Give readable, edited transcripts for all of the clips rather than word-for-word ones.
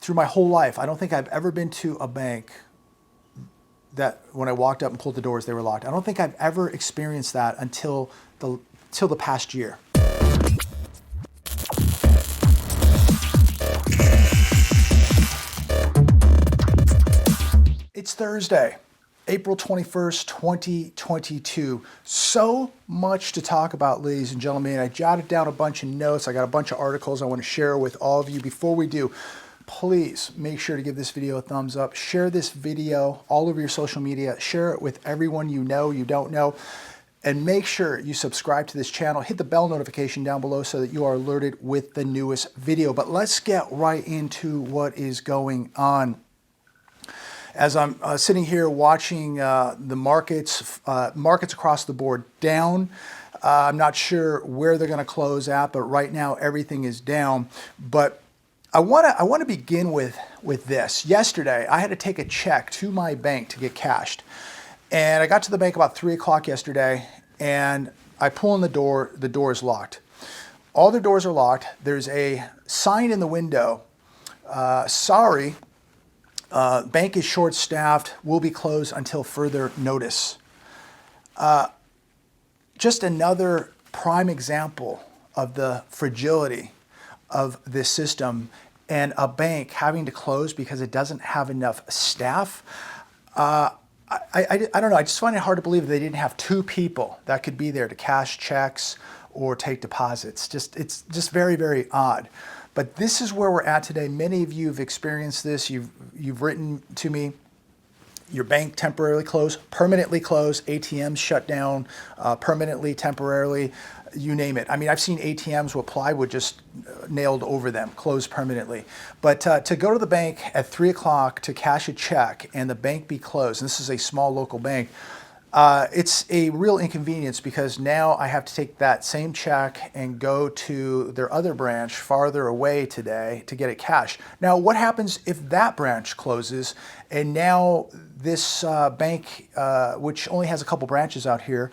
through my whole life, I don't think I've ever been to a bank that when I walked up and pulled the doors, they were locked. I don't think I've ever experienced that until the past year. It's Thursday, April 21st, 2022. So much to talk about, ladies and gentlemen. I jotted down a bunch of notes. I got a bunch of articles I want to share with all of you. Before we do, please make sure to give this video a thumbs up. Share this video all over your social media. Share it with everyone you know, you don't know. And make sure you subscribe to this channel. Hit the bell notification down below so that you are alerted with the newest video. But let's get right into what is going on. As I'm sitting here watching the markets across the board down, I'm not sure where they're going to close at, but right now everything is down. But I want to begin with this. Yesterday, I had to take a check to my bank to get cashed. And I got to the bank about 3 o'clock yesterday, and I pull in the door is locked. All the doors are locked. There's a sign in the window, sorry, bank is short-staffed, will be closed until further notice. Just another prime example of the fragility of this system and a bank having to close because it doesn't have enough staff. I don't know, I just find it hard to believe they didn't have 2 people that could be there to cash checks or take deposits. It's just very, very odd. But this is where we're at today. Many of you have experienced this. You've written to me. Your bank temporarily closed, permanently closed, ATMs shut down, permanently, temporarily, you name it. I mean, I've seen ATMs with plywood just nailed over them, closed permanently. But to go to the bank at 3 o'clock to cash a check and the bank be closed, and this is a small local bank, it's a real inconvenience because now I have to take that same check and go to their other branch farther away today to get it cashed. Now, what happens if that branch closes and now this bank, which only has a couple branches out here,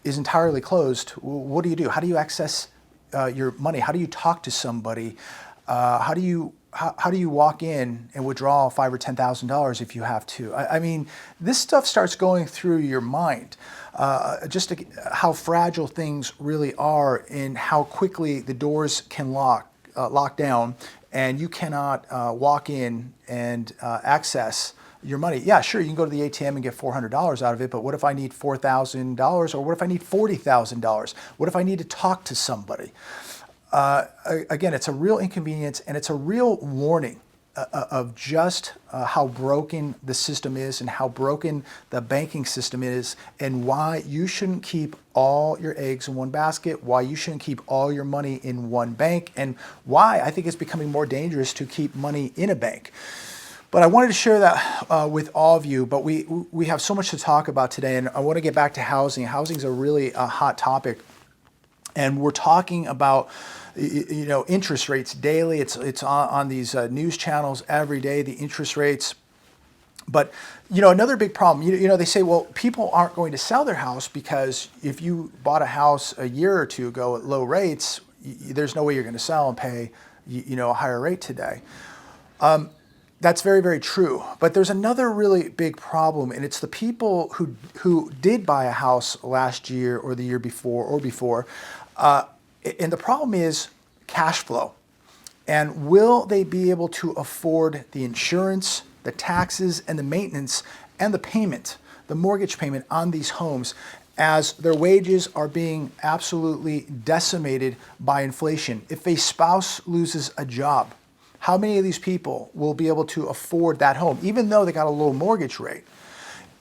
is entirely closed? What do you do? How do you access your money? How do you talk to somebody? How do you walk in and withdraw $5,000 or $10,000 if you have to? I mean, this stuff starts going through your mind, just how fragile things really are and how quickly the doors can lock down and you cannot walk in and access your money. Yeah, sure, you can go to the ATM and get $400 out of it, but what if I need $4,000 or what if I need $40,000? What if I need to talk to somebody? Again, it's a real inconvenience and it's a real warning of just how broken the system is and how broken the banking system is and why you shouldn't keep all your eggs in one basket, why you shouldn't keep all your money in one bank, and why I think it's becoming more dangerous to keep money in a bank. But I wanted to share that with all of you, but we have so much to talk about today, and I want to get back to housing. Housing is a really hot topic. And we're talking about, you know, interest rates daily. It's on these news channels every day, the interest rates. But, you know, another big problem, you know, they say, well, people aren't going to sell their house because if you bought a house a year or two ago at low rates, there's no way you're going to sell and pay, you know, a higher rate today. That's very, very true. But there's another really big problem, and it's the people who did buy a house last year or the year before, and the problem is cash flow. And will they be able to afford the insurance, the taxes, and the maintenance, and the payment, the mortgage payment on these homes as their wages are being absolutely decimated by inflation? If a spouse loses a job, how many of these people will be able to afford that home, even though they got a low mortgage rate?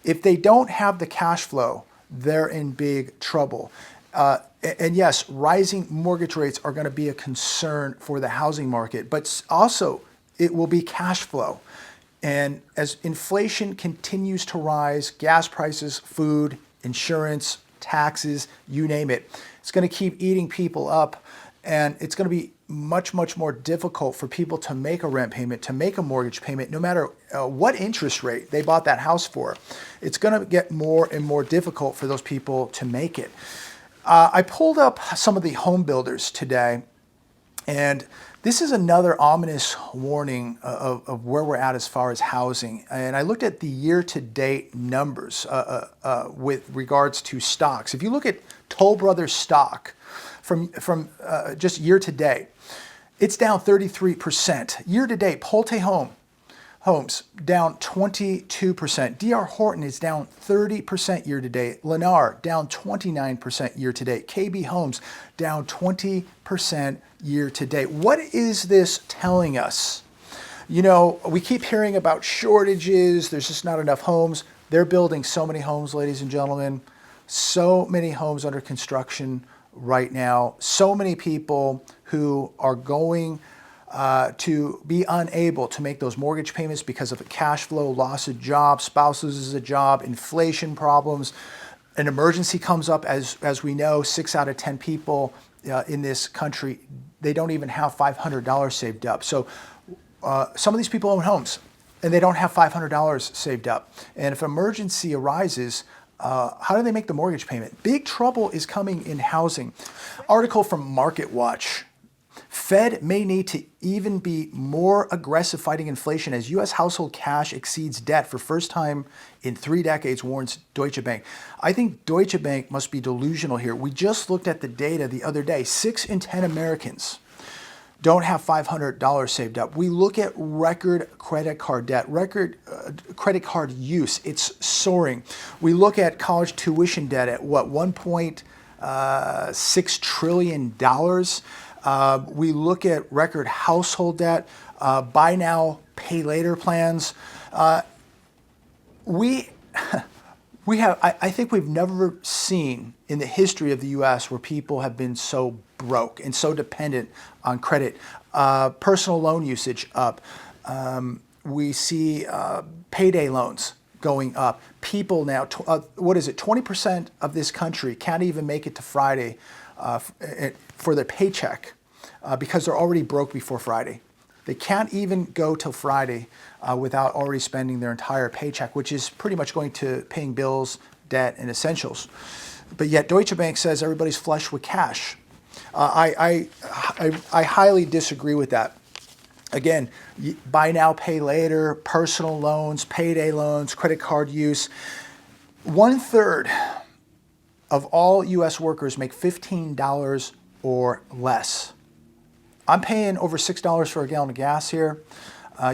If they don't have the cash flow, they're in big trouble. And yes, rising mortgage rates are going to be a concern for the housing market, but also it will be cash flow. And as inflation continues to rise, gas prices, food, insurance, taxes, you name it, it's going to keep eating people up. And it's going to be much, much more difficult for people to make a rent payment, to make a mortgage payment, no matter what interest rate they bought that house for. It's going to get more and more difficult for those people to make it. I pulled up some of the home builders today, and This is another ominous warning of where we're at as far as housing. And I looked at the year-to-date numbers with regards to stocks. If you look at Toll Brothers stock from just year-to-date, it's down 33%. Year-to-date, Pulte Homes down 22%. DR Horton is down 30% year-to-date. Lennar down 29% year-to-date. KB Homes down 20% year-to-date. What is this telling us? You know, we keep hearing about shortages. There's just not enough homes. They're building so many homes, ladies and gentlemen. So many homes under construction right now. So many people who are going to be unable to make those mortgage payments because of a cash flow, loss of job, spouse loses a job, inflation problems. An emergency comes up, as we know, 6 out of 10 people in this country, they don't even have $500 saved up. So some of these people own homes and they don't have $500 saved up. And if an emergency arises, how do they make the mortgage payment? Big trouble is coming in housing. Article from Market Watch. Fed may need to even be more aggressive fighting inflation as U.S. household cash exceeds debt for first time in 3 decades, warns Deutsche Bank. I think Deutsche Bank must be delusional here. We just looked at the data the other day. 6 in 10 Americans don't have $500 saved up. We look at record credit card debt, record credit card use. It's soaring. We look at college tuition debt at what, $1.6 trillion. We look at record household debt, buy now, pay later plans. We have, I think we've never seen in the history of the U.S. where people have been so broke and so dependent on credit. Personal loan usage up. We see payday loans going up. People now, 20% of this country can't even make it to Friday for their paycheck because they're already broke before Friday. They can't even go till Friday without already spending their entire paycheck, which is pretty much going to paying bills, debt, and essentials. But yet Deutsche Bank says everybody's flush with cash. I highly disagree with that. Again, buy now, pay later, personal loans, payday loans, credit card use. 1/3 of all U.S. workers make $15 or less. I'm paying over $6 for a gallon of gas here.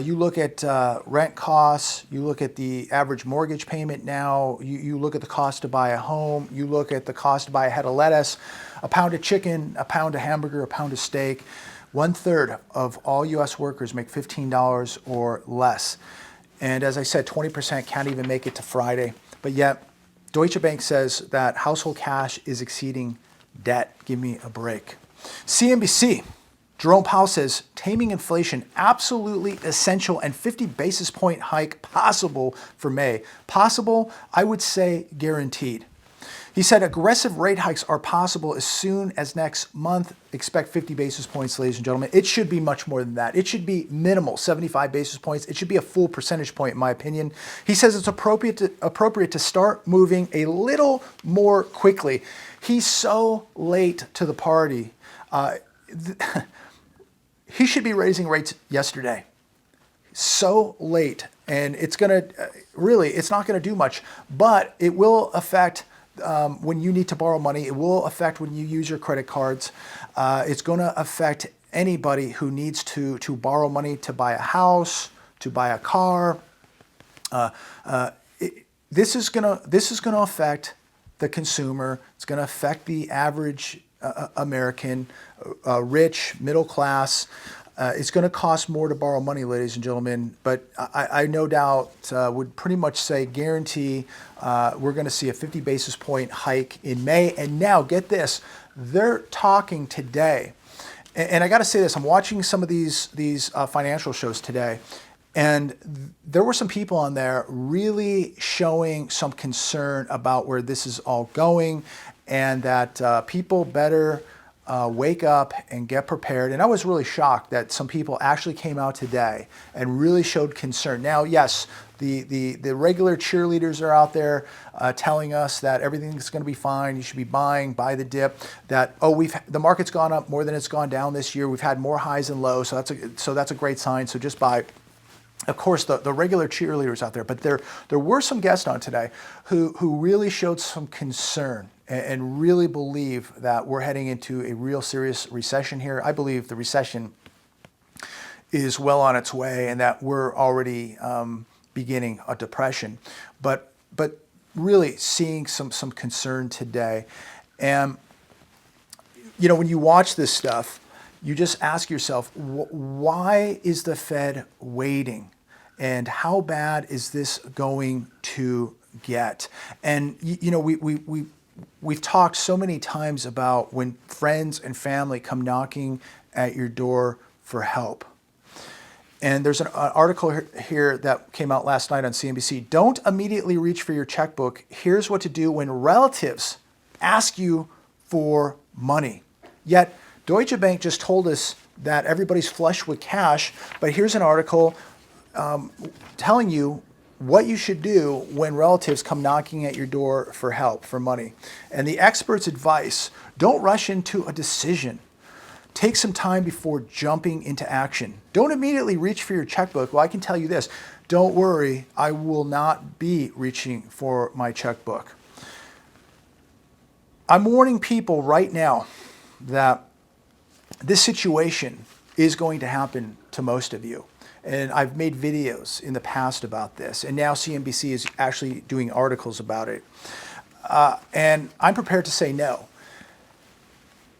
You look at rent costs, you look at the average mortgage payment now, you look at the cost to buy a home, you look at the cost to buy a head of lettuce, a pound of chicken, a pound of hamburger, a pound of steak. 1/3 of all U.S. workers make $15 or less. And as I said, 20% can't even make it to Friday. But yet, Deutsche Bank says that household cash is exceeding debt. Give me a break. CNBC. Jerome Powell says, taming inflation, absolutely essential, and 50 basis point hike possible for May. Possible, I would say guaranteed. He said aggressive rate hikes are possible as soon as next month. Expect 50 basis points, ladies and gentlemen. It should be much more than that. It should be minimal, 75 basis points. It should be a full percentage point, in my opinion. He says it's appropriate to start moving a little more quickly. He's so late to the party. He should be raising rates yesterday. So late, and it's going to it's not going to do much, but it will affect when you need to borrow money. It will affect when you use your credit cards. It's going to affect anybody who needs to borrow money to buy a house, to buy a car. This is going to affect the consumer. It's going to affect the average American, rich, middle class. It's going to cost more to borrow money, ladies and gentlemen, but I no doubt would pretty much say guarantee we're going to see a 50 basis point hike in May. And now get this, they're talking today. And I got to say this, I'm watching some of these financial shows today, and there were some people on there really showing some concern about where this is all going, and that people better wake up and get prepared. And I was really shocked that some people actually came out today and really showed concern. Now, yes, the regular cheerleaders are out there telling us that everything's going to be fine. You should be buying, buy the dip. That the market's gone up more than it's gone down this year. We've had more highs and lows, so that's a great sign. So just buy. Of course, the regular cheerleaders out there, but there were some guests on today who really showed some concern and really believe that we're heading into a real serious recession here. I believe the recession is well on its way and that we're already beginning a depression. But really seeing some concern today. And, you know, when you watch this stuff, you just ask yourself, why is the Fed waiting? And how bad is this going to get? And, you know, we've talked so many times about when friends and family come knocking at your door for help. And there's an article here that came out last night on CNBC. Don't immediately reach for your checkbook. Here's what to do when relatives ask you for money. Yet, Deutsche Bank just told us that everybody's flush with cash, but here's an article telling you what you should do when relatives come knocking at your door for help, for money. And the expert's advice, don't rush into a decision. Take some time before jumping into action. Don't immediately reach for your checkbook. Well, I can tell you this, don't worry, I will not be reaching for my checkbook. I'm warning people right now that this situation is going to happen to most of you. And I've made videos in the past about this. And now CNBC is actually doing articles about it. And I'm prepared to say no.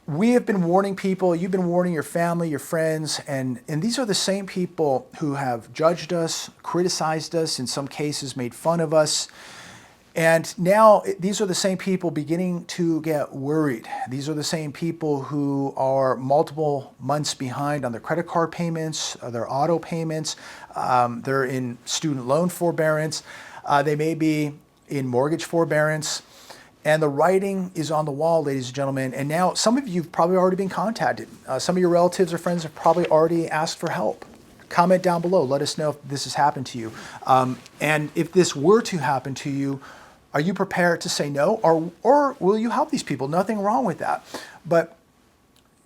We have been warning people, you've been warning your family, your friends, and these are the same people who have judged us, criticized us, in some cases made fun of us. And now these are the same people beginning to get worried. These are the same people who are multiple months behind on their credit card payments, their auto payments. They're in student loan forbearance. They may be in mortgage forbearance. And the writing is on the wall, ladies and gentlemen. And now some of you have probably already been contacted. Some of your relatives or friends have probably already asked for help. Comment down below. Let us know if this has happened to you. And if this were to happen to you, are you prepared to say no? Or will you help these people? Nothing wrong with that. But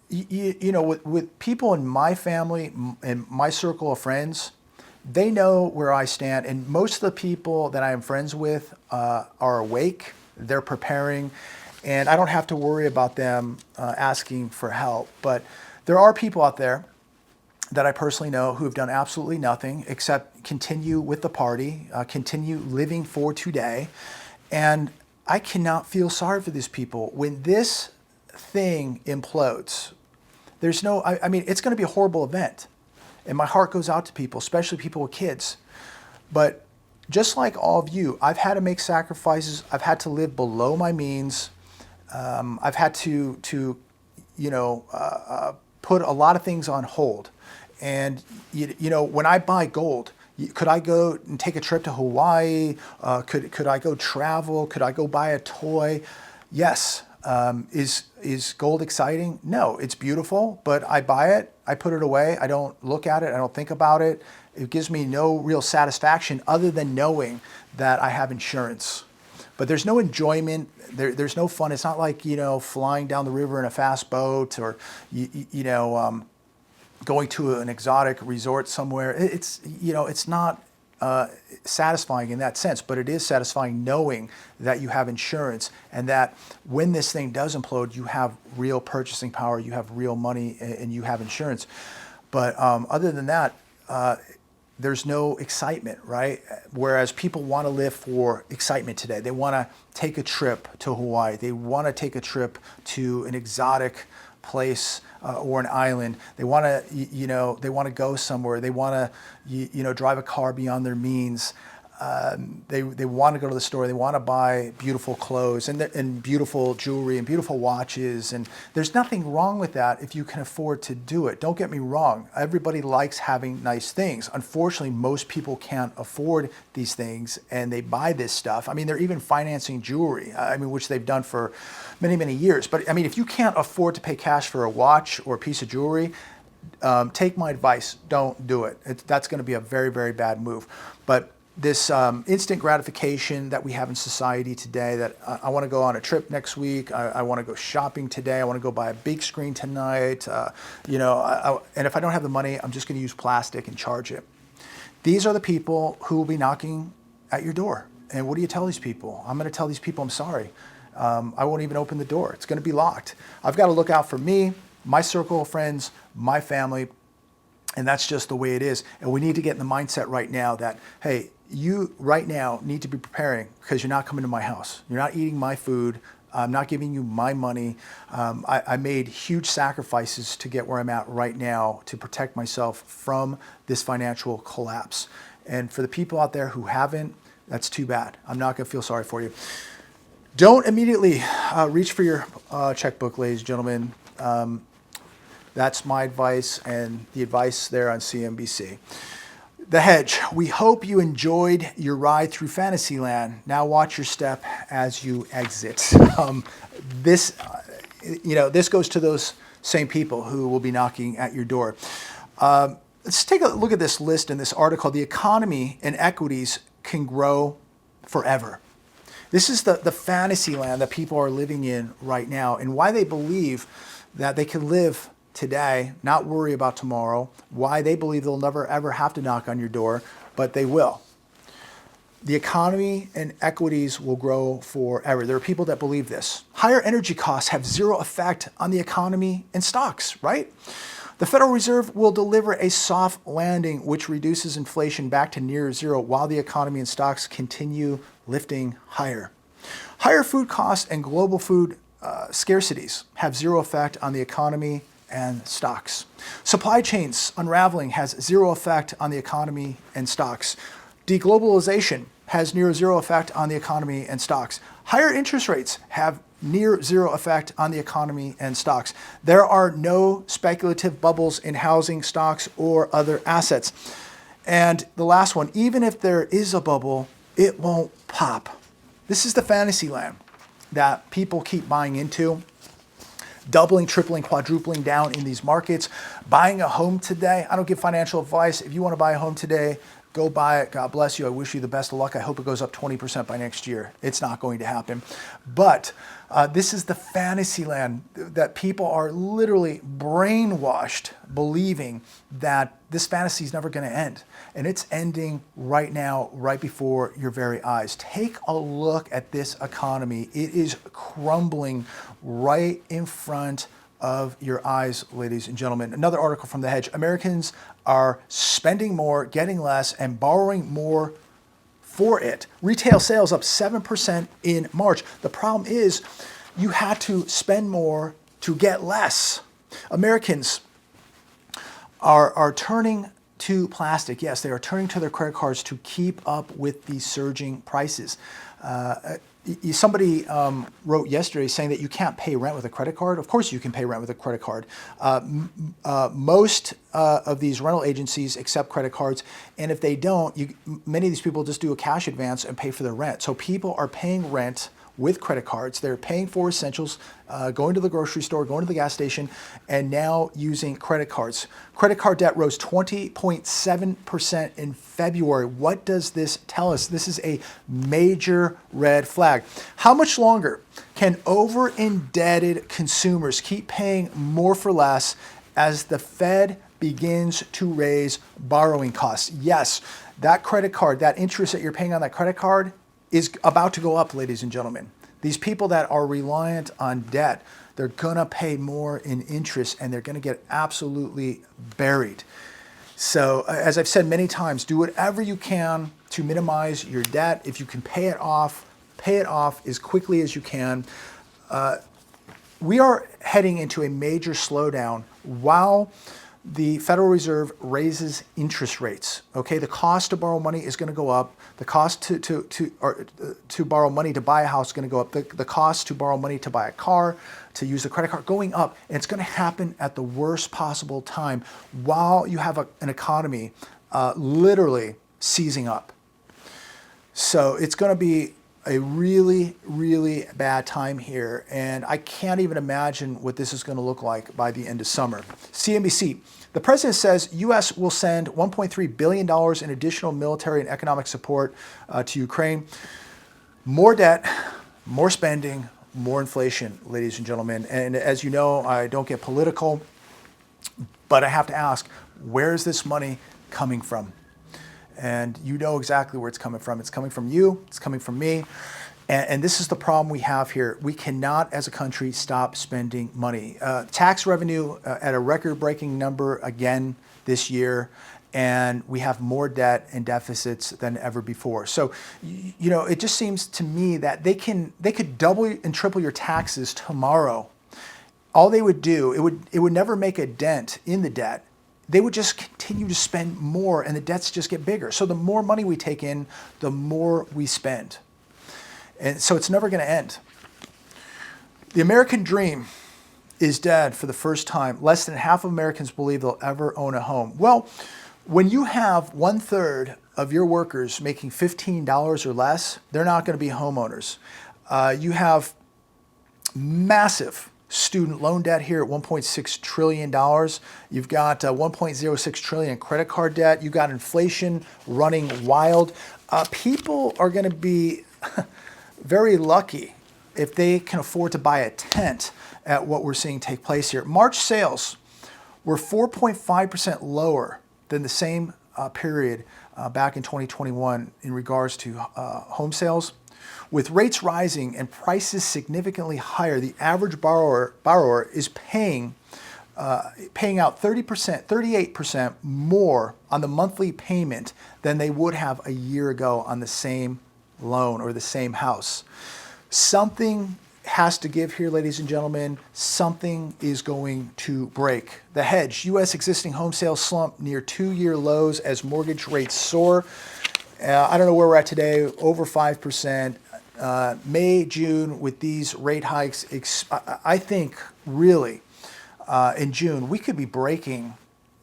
you know, with people in my family and my circle of friends, they know where I stand. And most of the people that I am friends with are awake. They're preparing, and I don't have to worry about them asking for help. But there are people out there that I personally know who have done absolutely nothing except continue with the party, continue living for today. And I cannot feel sorry for these people. When this thing implodes, there's no, I mean, it's going to be a horrible event. And my heart goes out to people, especially people with kids. But just like all of you, I've had to make sacrifices. I've had to live below my means. I've had to you know, put a lot of things on hold. And, you know, when I buy gold, could I go and take a trip to Hawaii? Could I go travel? Could I go buy a toy? Yes. Is gold exciting? No, it's beautiful, but I buy it. I put it away. I don't look at it. I don't think about it. It gives me no real satisfaction other than knowing that I have insurance. But there's no enjoyment. There's no fun. It's not like, you know, flying down the river in a fast boat or, you know, going to an exotic resort somewhere. It's, you know, it's not satisfying in that sense, but it is satisfying knowing that you have insurance and that when this thing does implode, you have real purchasing power, you have real money, and you have insurance. But other than that, there's no excitement, right? Whereas people want to live for excitement today. They want to take a trip to Hawaii. They want to take a trip to an exotic place or an island. They want to, you know, they want to go somewhere. They want to, you know, drive a car beyond their means. They want to go to the store. They want to buy beautiful clothes and beautiful jewelry and beautiful watches. And there's nothing wrong with that if you can afford to do it. Don't get me wrong. Everybody likes having nice things. Unfortunately, most people can't afford these things and they buy this stuff. I mean, they're even financing jewelry, which they've done for many, many years. But I mean, if you can't afford to pay cash for a watch or a piece of jewelry, take my advice, don't do it. That's going to be a very, very bad move. But this instant gratification that we have in society today, that I want to go on a trip next week, I want to go shopping today, I want to go buy a big screen tonight, and if I don't have the money, I'm just going to use plastic and charge it. These are the people who will be knocking at your door. And what do you tell these people? I'm going to tell these people, I'm sorry. I won't even open the door. It's going to be locked. I've got to look out for me, my circle of friends, my family, and that's just the way it is. And we need to get in the mindset right now that, hey, you right now need to be preparing because you're not coming to my house. You're not eating my food. I'm not giving you my money. I made huge sacrifices to get where I'm at right now to protect myself from this financial collapse. And for the people out there who haven't, that's too bad. I'm not going to feel sorry for you. Don't immediately reach for your checkbook, ladies and gentlemen. That's my advice and the advice there on CNBC. The Hedge. We hope you enjoyed your ride through Fantasyland. Now watch your step as you exit. This goes to those same people who will be knocking at your door. Let's take a look at this list in this article. The economy and equities can grow forever. This is the Fantasyland that people are living in right now, and why they believe that they can live today, not worry about tomorrow, why they believe they'll never ever have to knock on your door, but they will. The economy and equities will grow forever. There are people that believe this. Higher energy costs have zero effect on the economy and stocks, right? The Federal Reserve will deliver a soft landing, which reduces inflation back to near zero while the economy and stocks continue lifting higher. Higher food costs and global food scarcities have zero effect on the economy and stocks. Supply chains unraveling has zero effect on the economy and stocks. Deglobalization has near zero effect on the economy and stocks. Higher interest rates have near zero effect on the economy and stocks. There are no speculative bubbles in housing, stocks, or other assets. And the last one, even if there is a bubble, it won't pop. This is the Fantasyland that people keep buying into. Doubling, tripling, quadrupling down in these markets. Buying a home today. I don't give financial advice. If you want to buy a home today, go buy it. God bless you. I wish you the best of luck. I hope it goes up 20% by next year. It's not going to happen. But this is the Fantasyland that people are literally brainwashed believing that this fantasy is never going to end. And it's ending right now, right before your very eyes. Take a look at this economy. It is crumbling right in front of your eyes, ladies and gentlemen. Another article from The Hedge. Americans are spending more, getting less, and borrowing more for it. Retail sales up 7% in March. The problem is you had to spend more to get less. Americans are turning to plastic. Yes, they are turning to their credit cards to keep up with these surging prices. Somebody wrote yesterday saying that you can't pay rent with a credit card. Of course you can pay rent with a credit card. Most of these rental agencies accept credit cards, and if they don't, many of these people just do a cash advance and pay for their rent. So people are paying rent with credit cards. They're paying for essentials, going to the grocery store, going to the gas station, and now using credit cards. Credit card debt rose 20.7% in February. What does this tell us? This is a major red flag. How much longer can over-indebted consumers keep paying more for less as the Fed begins to raise borrowing costs? Yes, that credit card, that interest that you're paying on that credit card is about to go up, ladies and gentlemen. These people that are reliant on debt, they're gonna pay more in interest and they're gonna get absolutely buried. So as I've said many times, do whatever you can to minimize your debt. If you can pay it off as quickly as you can. We are heading into a major slowdown while the Federal Reserve raises interest rates. Okay, the cost to borrow money is going to go up. The cost to borrow money to buy a house is going to go up. The cost to borrow money to buy a car, to use a credit card, going up. And it's going to happen at the worst possible time while you have an economy literally seizing up. So it's going to be a really, really bad time here. And I can't even imagine what this is going to look like by the end of summer. CNBC, the president says U.S. will send $1.3 billion in additional military and economic support to Ukraine. More debt, more spending, more inflation, ladies and gentlemen. And as you know, I don't get political, but I have to ask, where is this money coming from? And you know exactly where it's coming from. It's coming from you, it's coming from me. And this is the problem we have here. We cannot, as a country, stop spending money. Tax revenue at a record-breaking number again this year, and we have more debt and deficits than ever before. So, you know, it just seems to me that they could double and triple your taxes tomorrow. All they would do, it would never make a dent in the debt. They would just continue to spend more, and the debts just get bigger. So the more money we take in, the more we spend. And so it's never going to end. The American dream is dead for the first time. Less than half of Americans believe they'll ever own a home. Well, when you have 1/3 of your workers making $15 or less, they're not going to be homeowners. You have massive student loan debt here at $1.6 trillion. You've got $1.06 trillion in credit card debt. You've got inflation running wild. People are going to be very lucky if they can afford to buy a tent at what we're seeing take place here. March sales were 4.5% lower than the same period back in 2021 in regards to home sales. With rates rising and prices significantly higher, the average borrower is paying out 38% more on the monthly payment than they would have a year ago on the same loan or the same house. Something has to give here, ladies and gentlemen. Something is going to break. The hedge, U.S. existing home sales slump near 2-year lows as mortgage rates soar. I don't know where we're at today, over 5%. May, June, with these rate hikes, I think really in June, we could be breaking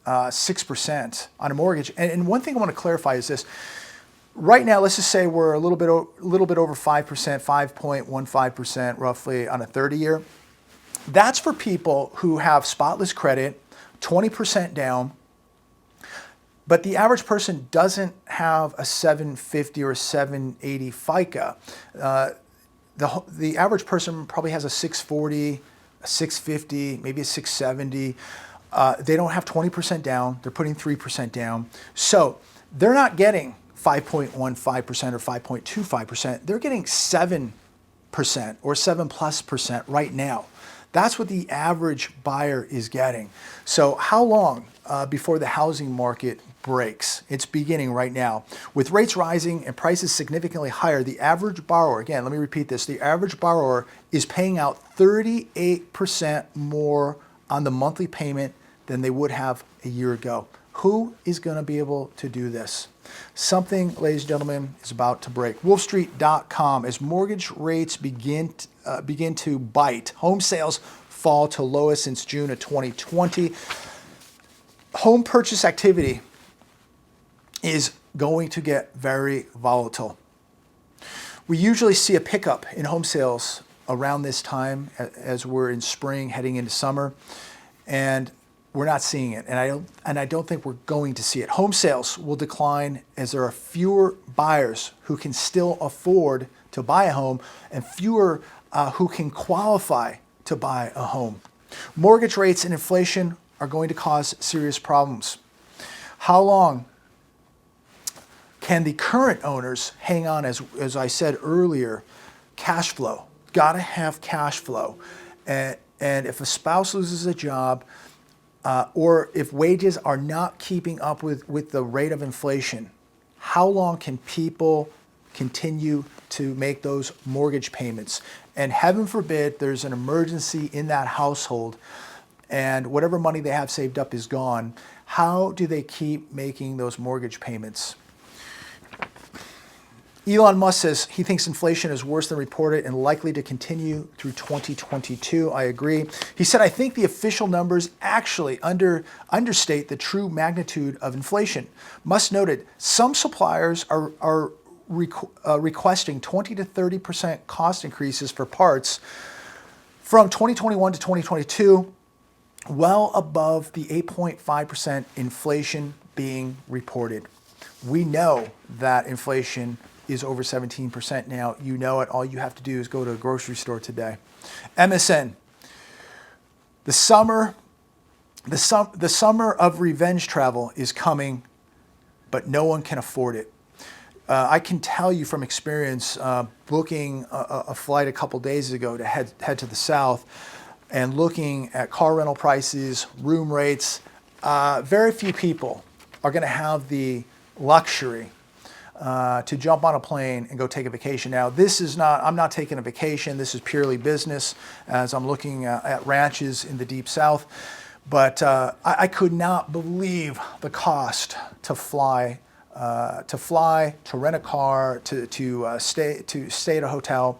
6% on a mortgage. And one thing I want to clarify is this. Right now, let's just say we're a little bit over 5%, 5.15% roughly on a 30-year. That's for people who have spotless credit, 20% down, but the average person doesn't have a 750 or a 780 FICO. The average person probably has a 640, a 650, maybe a 670. They don't have 20% down. They're putting 3% down. So they're not getting 5.15% or 5.25%. They're getting 7% or 7+% right now. That's what the average buyer is getting. So how long before the housing market breaks? It's beginning right now. With rates rising and prices significantly higher, the average borrower, again, let me repeat this, the average borrower is paying out 38% more on the monthly payment than they would have a year ago. Who is going to be able to do this? Something, ladies and gentlemen, is about to break. Wolfstreet.com, as mortgage rates begin to bite, home sales fall to lowest since June of 2020. Home purchase activity is going to get very volatile. We usually see a pickup in home sales around this time as we're in spring heading into summer, and we're not seeing it, and I don't think we're going to see it. Home sales will decline as there are fewer buyers who can still afford to buy a home and fewer who can qualify to buy a home. Mortgage rates and inflation are going to cause serious problems. How long can the current owners hang on? As I said earlier, cash flow. Got to have cash flow. And if a spouse loses a job, or if wages are not keeping up with the rate of inflation, how long can people continue to make those mortgage payments? And heaven forbid there's an emergency in that household and whatever money they have saved up is gone, how do they keep making those mortgage payments? Elon Musk says he thinks inflation is worse than reported and likely to continue through 2022. I agree. He said, I think the official numbers actually understate the true magnitude of inflation. Musk noted some suppliers are requesting 20 to 30% cost increases for parts from 2021 to 2022, well above the 8.5% inflation being reported. We know that inflation is over 17% now. You know it. All you have to do is go to a grocery store today. MSN. The summer of revenge travel is coming, but no one can afford it. I can tell you from experience, booking a flight a couple days ago to head to the south and looking at car rental prices, room rates, very few people are going to have the luxury to jump on a plane and go take a vacation. Now, I'm not taking a vacation. This is purely business as I'm looking at ranches in the deep south. But I could not believe the cost to fly, to rent a car, to stay at a hotel.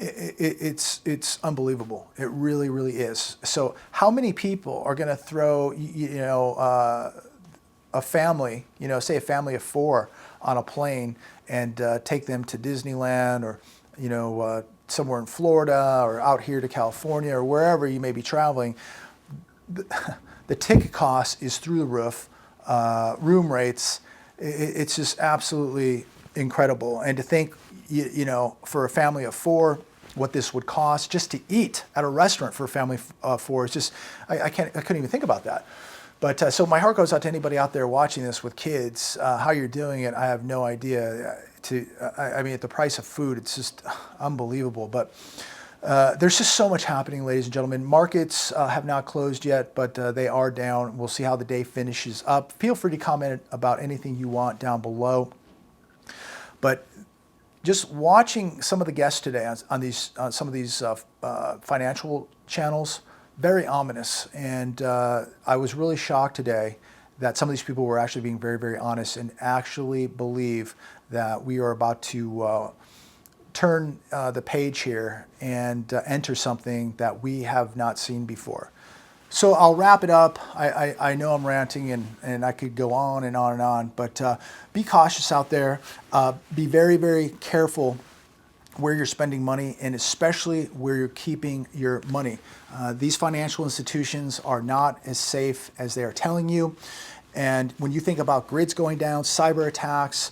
It's unbelievable. It really, really is. So how many people are going to throw, a family, say a family of 4 on a plane and take them to Disneyland or, somewhere in Florida or out here to California or wherever you may be traveling? The ticket cost is through the roof, room rates. It's just absolutely incredible. And to think, for a family of 4, what this would cost just to eat at a restaurant for a family of 4 is just, I couldn't even think about that. But so my heart goes out to anybody out there watching this with kids. How you're doing it, I have no idea. I mean, at the price of food, it's just unbelievable. But there's just so much happening, ladies and gentlemen. Markets have not closed yet, but they are down. We'll see how the day finishes up. Feel free to comment about anything you want down below. But just watching some of the guests today on some of these financial channels, very ominous. And I was really shocked today that some of these people were actually being very, very honest and actually believe that we are about to turn the page here and enter something that we have not seen before. So I'll wrap it up. I know I'm ranting and I could go on and on and on, but be cautious out there. Be very, very careful where you're spending money and especially where you're keeping your money. These financial institutions are not as safe as they are telling you. And when you think about grids going down, cyber attacks,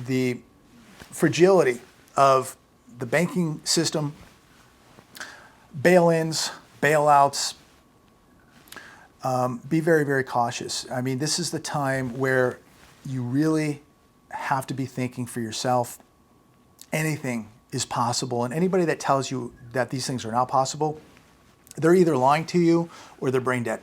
the fragility of the banking system, bail-ins, bailouts, be very, very cautious. I mean, this is the time where you really have to be thinking for yourself. Anything is possible. And anybody that tells you that these things are not possible, they're either lying to you or they're brain dead.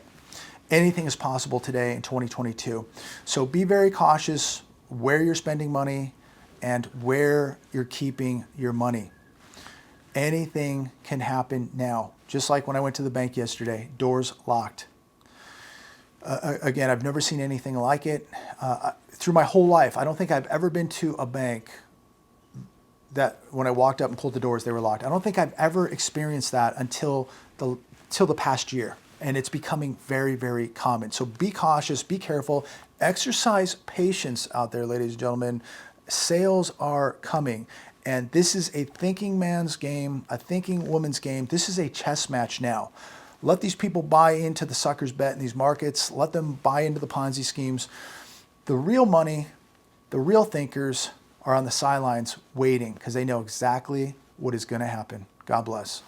Anything is possible today in 2022. So be very cautious where you're spending money and where you're keeping your money. Anything can happen now. Just like when I went to the bank yesterday, doors locked. Again, I've never seen anything like it. Through my whole life, I don't think I've ever been to a bank that when I walked up and pulled the doors, they were locked. I don't think I've ever experienced that until the past year. And it's becoming very, very common. So be cautious, be careful, exercise patience out there, ladies and gentlemen. Sales are coming. And this is a thinking man's game, a thinking woman's game. This is a chess match now. Let these people buy into the sucker's bet in these markets. Let them buy into the Ponzi schemes. The real money, the real thinkers are on the sidelines waiting because they know exactly what is going to happen. God bless.